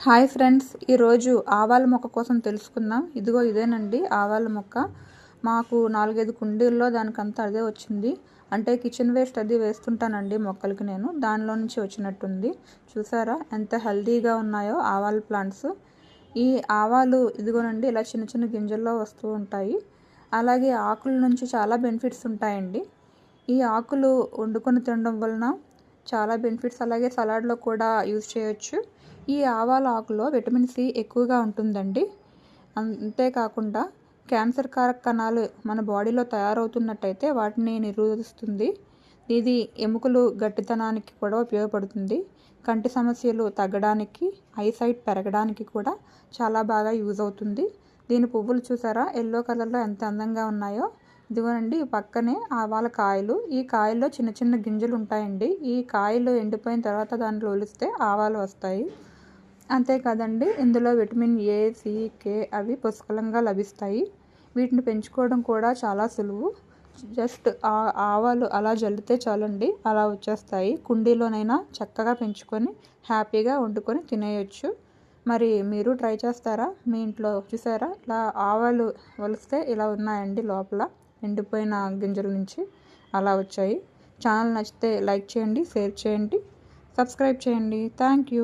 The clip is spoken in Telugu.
హాయ్ ఫ్రెండ్స్, ఈరోజు ఆవాల మొక్క కోసం తెలుసుకుందాం. ఇదిగో ఇదేనండి ఆవాల మొక్క. మాకు 4-5 కుండీల్లో దానికంతా అదే వచ్చింది. అంటే కిచెన్ వేస్ట్ అది వేస్తుంటానండి మొక్కలకి నేను. దానిలో నుంచి వచ్చినట్టుంది. చూసారా ఎంత హెల్తీగా ఉన్నాయో ఆవాల ప్లాంట్స్. ఈ ఆవాలు ఇదిగోనండి ఇలా చిన్న చిన్న గింజల్లో వస్తూ ఉంటాయి. అలాగే ఆకుల నుంచి చాలా బెనిఫిట్స్ ఉంటాయండి. ఈ ఆకులు వండుకొని తినడం వలన చాలా బెనిఫిట్స్, అలాగే సలాడ్లో కూడా యూజ్ చేయొచ్చు. ఈ ఆవాల ఆకులో విటమిన్ సి ఎక్కువగా ఉంటుందండి. అంతేకాకుండా క్యాన్సర్ కారక కణాలు మన బాడీలో తయారవుతున్నట్టయితే వాటిని నిరోధిస్తుంది. ఇది ఎముకలు గట్టితనానికి కూడా ఉపయోగపడుతుంది. కంటి సమస్యలు తగ్గడానికి, ఐసైట్ పెరగడానికి కూడా చాలా బాగా యూజ్ అవుతుంది. దీని పువ్వులు చూసారా ఎల్లో కలర్లో ఎంత అందంగా ఉన్నాయో. ఇదిగోనండి పక్కనే ఆవాల కాయలు. ఈ కాయల్లో చిన్న చిన్న గింజలు ఉంటాయండి. ఈ కాయలు ఎండిపోయిన తర్వాత దాంట్లో ఒలిస్తే ఆవాలు వస్తాయి. అంతేకాదండి ఇందులో విటమిన్ ఏ, సి, కే అవి పుష్కలంగా లభిస్తాయి. వీటిని పెంచుకోవడం కూడా చాలా సులువు. జస్ట్ ఆవాలు అలా జల్లితే చాలండి, అలా వచ్చేస్తాయి. కుండీలోనైనా చక్కగా పెంచుకొని హ్యాపీగా వండుకొని తినేయచ్చు. మరి మీరు ట్రై చేస్తారా? మీ ఇంట్లో చూసారా ఇలా ఆవాలు వలిస్తే ఇలా ఉన్నాయండి, లోపల ఎండిపోయిన గింజల నుంచి అలా వచ్చాయి. ఛానల్ నచ్చితే లైక్ చేయండి, షేర్ చేయండి, సబ్స్క్రైబ్ చేయండి. Thank you.